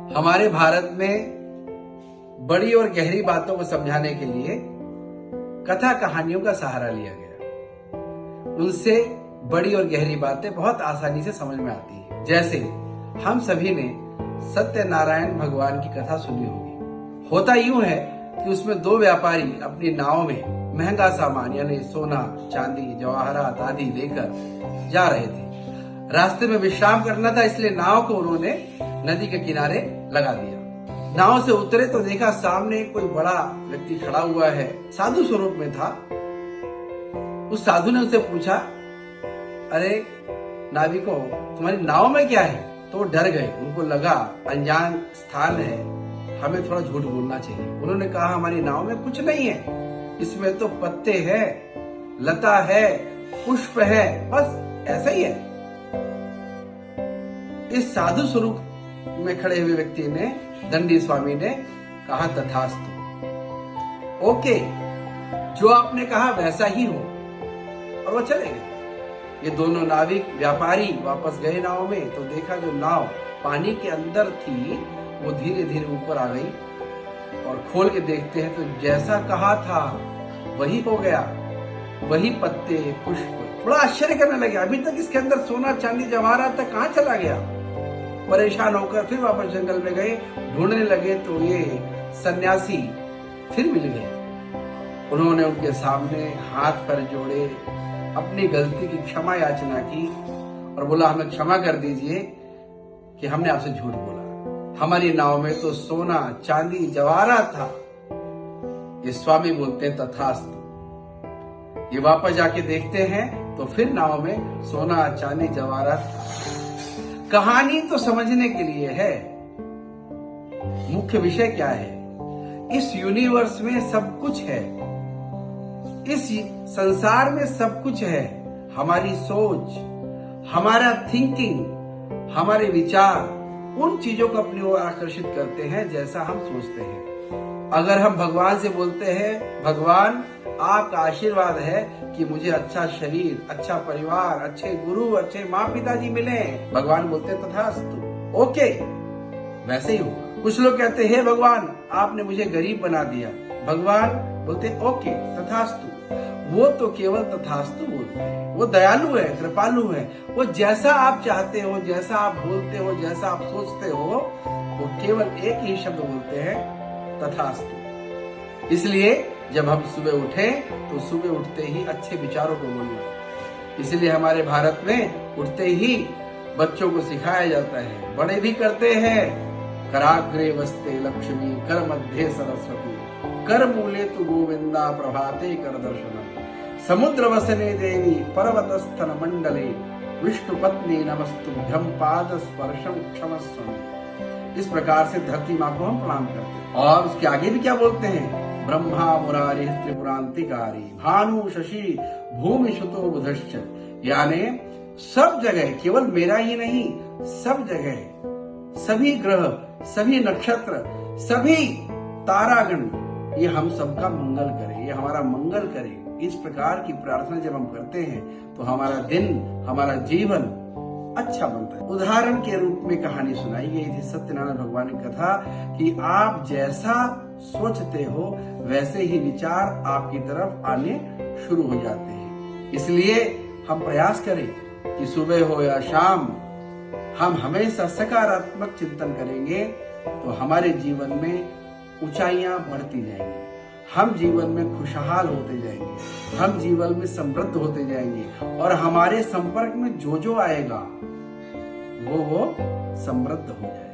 हमारे भारत में बड़ी और गहरी बातों को समझाने के लिए कथा कहानियों का सहारा लिया गया। उनसे बड़ी और गहरी बातें बहुत आसानी से समझ में आती है। जैसे हम सभी ने सत्यनारायण भगवान की कथा सुनी होगी। होता यूं है कि उसमें दो व्यापारी अपनी नाव में महंगा सामान यानी सोना, चांदी, जवाहरात आदि लेकर जा रहे थे। रास्ते में विश्राम करना था, इसलिए नाव को उन्होंने नदी के किनारे लगा दिया। नाव से उतरे तो देखा सामने कोई बड़ा व्यक्ति खड़ा हुआ है, साधु स्वरूप में था। उस साधु ने उससे पूछा, अरे नाविको, तुम्हारी नाव में क्या है? तो वो डर गए। उनको लगा अनजान स्थान है, हमें थोड़ा झूठ बोलना चाहिए। उन्होंने कहा, हमारी नाव में कुछ नहीं है, इसमें तो पत्ते हैं, लता है, पुष्प है, बस ऐसा ही है। इस साधु स्वरूप में खड़े हुए व्यक्ति ने, दंडी स्वामी ने कहा, तथास्तु, ओके, जो आपने कहा वैसा ही हो, और वो चले गए। ये दोनों नाविक व्यापारी वापस गए नाव में, तो देखा जो नाव पानी के अंदर थी वो धीरे धीरे ऊपर आ गई, और खोल के देखते हैं तो जैसा कहा था वही हो गया, वही पत्ते, पुष्प। थोड़ा आश्चर्य करने लगे, अभी तक इसके अंदर सोना, चांदी, जवाहरात तक कहाँ चला गया? परेशान होकर फिर वापस जंगल में गए, ढूंढने लगे तो ये सन्यासी फिर मिल गए। उन्होंने उनके सामने हाथ पैर जोड़े, अपनी गलती की क्षमा याचना की और बोला, हमें क्षमा कर दीजिए कि हमने आपसे झूठ बोला, हमारी नाव में तो सोना, चांदी, जवाहरात था। ये स्वामी बोलते हैं, तथास्तु। ये वापस जाके देखते हैं तो फिर नाव में सोना, चांदी, जवाहरात था। कहानी तो समझने के लिए है, मुख्य विषय क्या है? इस यूनिवर्स में सब कुछ है, इस संसार में सब कुछ है। हमारी सोच, हमारा थिंकिंग, हमारे विचार उन चीजों को अपनी ओर आकर्षित करते हैं जैसा हम सोचते हैं। अगर हम भगवान से बोलते हैं, भगवान आपका आशीर्वाद है कि मुझे अच्छा शरीर, अच्छा परिवार, अच्छे गुरु, अच्छे माँ पिताजी मिले, भगवान बोलते हैं तथास्तु, ओके, वैसे ही होगा। कुछ लोग कहते हैं, भगवान आपने मुझे गरीब बना दिया, भगवान बोलते हैं ओके, तथास्तु। वो तो केवल तथास्तु बोलते हैं, वो दयालु है, कृपालु है। वो जैसा आप चाहते हो, जैसा आप बोलते हो, जैसा आप सोचते हो, वो केवल एक ही शब्द बोलते हैं, तथास्तु। इसलिए जब हम सुबह उठे तो सुबह उठते ही अच्छे विचारों को बोलना। इसलिए हमारे भारत में उठते ही बच्चों को सिखाया जाता है, बड़े भी करते हैं, कराग्रे वस्ते लक्ष्मी, कर मध्य सरस्वती, कर मूले तु गोविंदा, प्रभाते कर दर्शनम, समुद्र वसने देवी, पर्वतस्थन मंडले, विष्णु पत्नी नमस्तुभ्यं, पाद स्पर्शम क्षमस्व। इस प्रकार से धरती माँ को हम प्रणाम करते हैं। और उसके आगे भी क्या बोलते हैं? ब्रह्मा मुरारी त्रिपुरांतिकारी, भानु शशि भूमि सुतो बुधश्च। यानी सब जगह, केवल मेरा ही नहीं, सब जगह, सभी ग्रह, सभी नक्षत्र, सभी तारागण, ये हम सबका मंगल करे, ये हमारा मंगल करे। इस प्रकार की प्रार्थना जब हम करते हैं तो हमारा दिन, हमारा जीवन अच्छा बनता है। उदाहरण के रूप में कहानी सुनाई गई थी सत्यनारायण भगवान की कथा कि आप जैसा सोचते हो वैसे ही विचार आपकी तरफ आने शुरू हो जाते हैं। इसलिए हम प्रयास करें कि सुबह हो या शाम हम हमेशा सकारात्मक चिंतन करेंगे तो हमारे जीवन में ऊंचाइयां बढ़ती जाएंगी, हम जीवन में खुशहाल होते जाएंगे, हम जीवन में समृद्ध होते जाएंगे, और हमारे संपर्क में जो जो आएगा वो समृद्ध हो जाएगा।